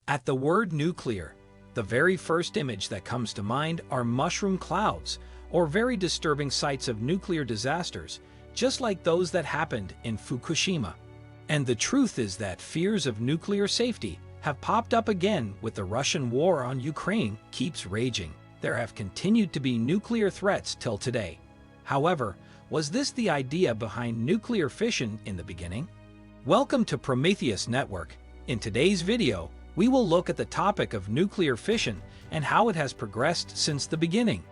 At the word nuclear, the very first image that comes to mind are mushroom clouds, or very disturbing sights of nuclear disasters, just like those that happened in Fukushima. And the truth is that fears of nuclear safety have popped up again with the Russian war on Ukraine keeps raging. There have continued to be nuclear threats till today. However, was this the idea behind nuclear fission in the beginning? Welcome to Prometheus Network. In today's video, we will look at the topic of nuclear fission and how it has progressed since the beginning.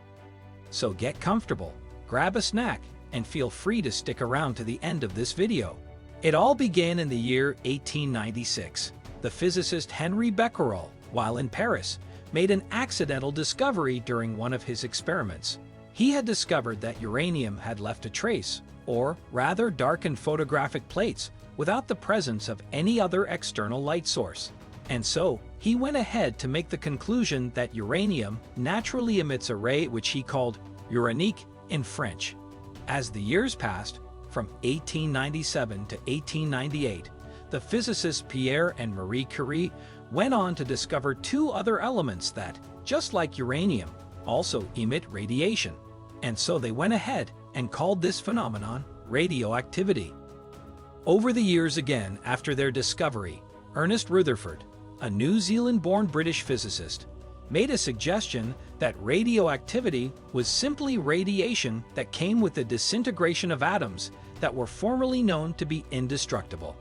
So get comfortable, grab a snack, and feel free to stick around to the end of this video. It all began in the year 1896. The physicist Henri Becquerel, while in Paris, made an accidental discovery during one of his experiments. He had discovered that uranium had left a trace, or rather darkened photographic plates, without the presence of any other external light source. And so, he went ahead to make the conclusion that uranium naturally emits a ray which he called uranique in French. As the years passed, from 1897 to 1898, the physicists Pierre and Marie Curie went on to discover two other elements that, just like uranium, also emit radiation. And so they went ahead and called this phenomenon radioactivity. Over the years again after their discovery, Ernest Rutherford, a New Zealand-born British physicist, made a suggestion that radioactivity was simply radiation that came with the disintegration of atoms that were formerly known to be indestructible.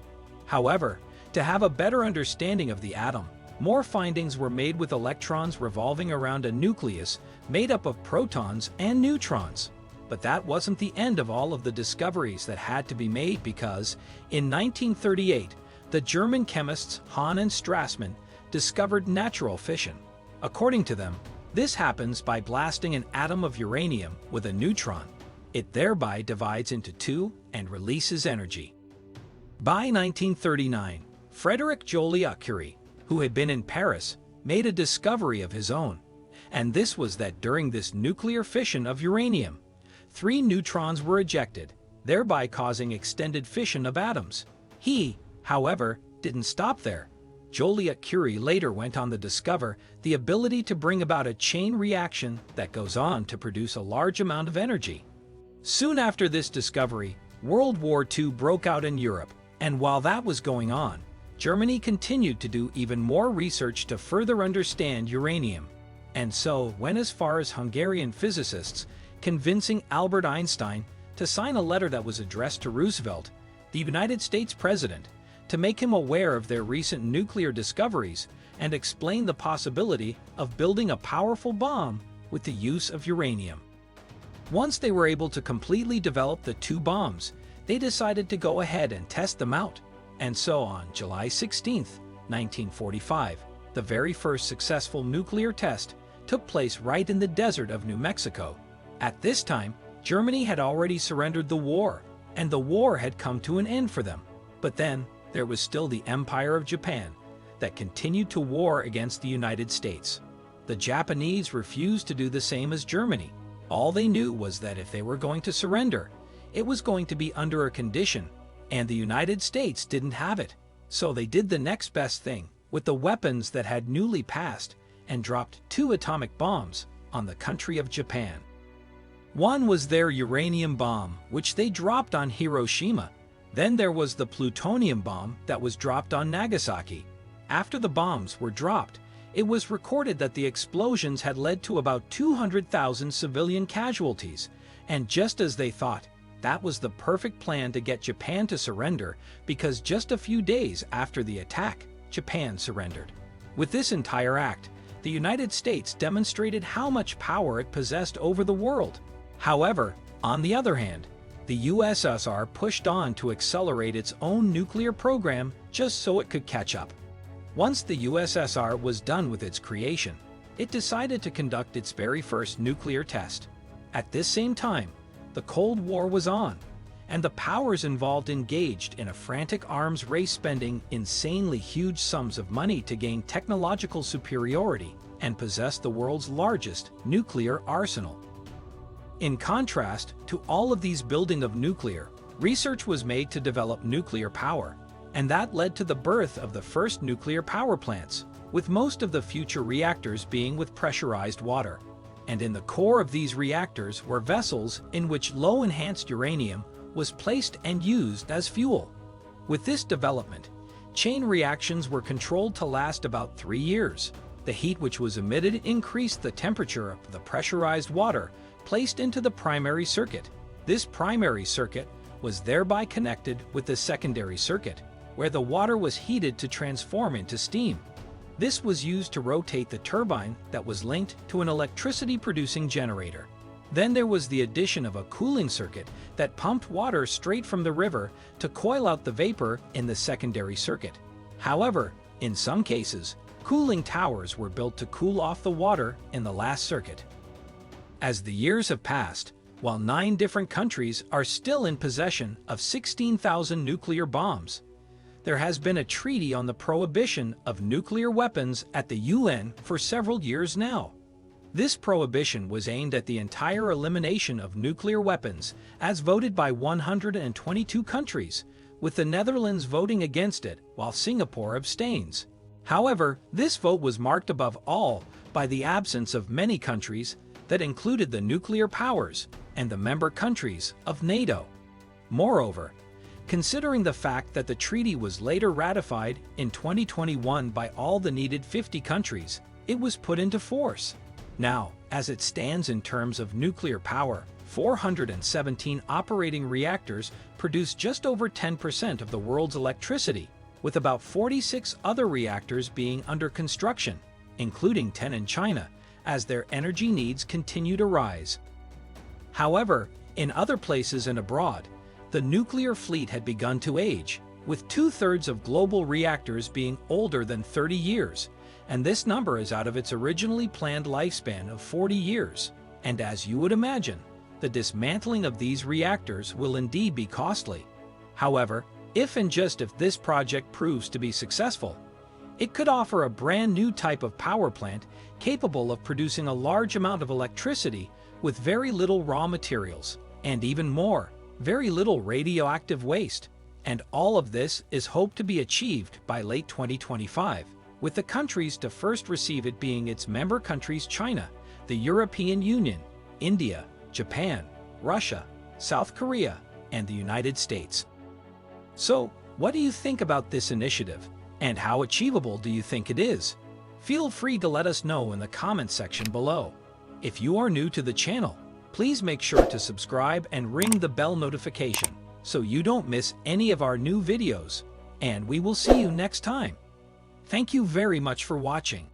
However, to have a better understanding of the atom, more findings were made with electrons revolving around a nucleus made up of protons and neutrons. But that wasn't the end of all of the discoveries that had to be made because, in 1938, the German chemists Hahn and Strassmann discovered natural fission. According to them, this happens by blasting an atom of uranium with a neutron. It thereby divides into two and releases energy. By 1939, Frédéric Joliot-Curie, who had been in Paris, made a discovery of his own. And this was that during this nuclear fission of uranium, 3 neutrons were ejected, thereby causing extended fission of atoms. He, however, didn't stop there. Joliot-Curie later went on to discover the ability to bring about a chain reaction that goes on to produce a large amount of energy. Soon after this discovery, World War II broke out in Europe, and while that was going on, Germany continued to do even more research to further understand uranium. And so went as far as Hungarian physicists convincing Albert Einstein to sign a letter that was addressed to Roosevelt, the United States President, to make him aware of their recent nuclear discoveries and explain the possibility of building a powerful bomb with the use of uranium. Once they were able to completely develop the 2 bombs, they decided to go ahead and test them out. And so on July 16, 1945, the very first successful nuclear test took place right in the desert of New Mexico. At this time, Germany had already surrendered the war, and the war had come to an end for them. But then, there was still the Empire of Japan that continued to war against the United States. The Japanese refused to do the same as Germany. All they knew was that if they were going to surrender, it was going to be under a condition, and the United States didn't have it. So they did the next best thing with the weapons that had newly passed and dropped 2 atomic bombs on the country of Japan. One was their uranium bomb, which they dropped on Hiroshima. Then there was the plutonium bomb that was dropped on Nagasaki. After the bombs were dropped, it was recorded that the explosions had led to about 200,000 civilian casualties, and just as they thought, that was the perfect plan to get Japan to surrender, because just a few days after the attack, Japan surrendered. With this entire act, the United States demonstrated how much power it possessed over the world. However, on the other hand, the USSR pushed on to accelerate its own nuclear program just so it could catch up. Once the USSR was done with its creation, it decided to conduct its very first nuclear test. At this same time, the Cold War was on, and the powers involved engaged in a frantic arms race, spending insanely huge sums of money to gain technological superiority and possess the world's largest nuclear arsenal. In contrast to all of these building of nuclear, research was made to develop nuclear power, and that led to the birth of the first nuclear power plants, with most of the future reactors being with pressurized water. And in the core of these reactors were vessels in which low-enhanced uranium was placed and used as fuel. With this development, chain reactions were controlled to last about 3 years. The heat which was emitted increased the temperature of the pressurized water placed into the primary circuit. This primary circuit was thereby connected with the secondary circuit, where the water was heated to transform into steam. This was used to rotate the turbine that was linked to an electricity-producing generator. Then there was the addition of a cooling circuit that pumped water straight from the river to coil out the vapor in the secondary circuit. However, in some cases, cooling towers were built to cool off the water in the last circuit. As the years have passed, while 9 different countries are still in possession of 16,000 nuclear bombs, there has been a treaty on the prohibition of nuclear weapons at the UN for several years now. This prohibition was aimed at the entire elimination of nuclear weapons, as voted by 122 countries, with the Netherlands voting against it while Singapore abstains. However, this vote was marked above all by the absence of many countries that included the nuclear powers and the member countries of NATO. Moreover, considering the fact that the treaty was later ratified in 2021 by all the needed 50 countries, it was put into force. Now, as it stands in terms of nuclear power, 417 operating reactors produce just over 10% of the world's electricity, with about 46 other reactors being under construction, including 10 in China, as their energy needs continue to rise. However, in other places and abroad, the nuclear fleet had begun to age, with 2/3 of global reactors being older than 30 years, and this number is out of its originally planned lifespan of 40 years. And as you would imagine, the dismantling of these reactors will indeed be costly. However, if and just if this project proves to be successful, it could offer a brand new type of power plant capable of producing a large amount of electricity with very little raw materials, and even more, very little radioactive waste. And all of this is hoped to be achieved by late 2025, with the countries to first receive it being its member countries China, the European Union, India, Japan, Russia, South Korea, and the United States. So, what do you think about this initiative, and how achievable do you think it is? Feel free to let us know in the comment section below. If you are new to the channel, please make sure to subscribe and ring the bell notification so you don't miss any of our new videos, and we will see you next time. Thank you very much for watching.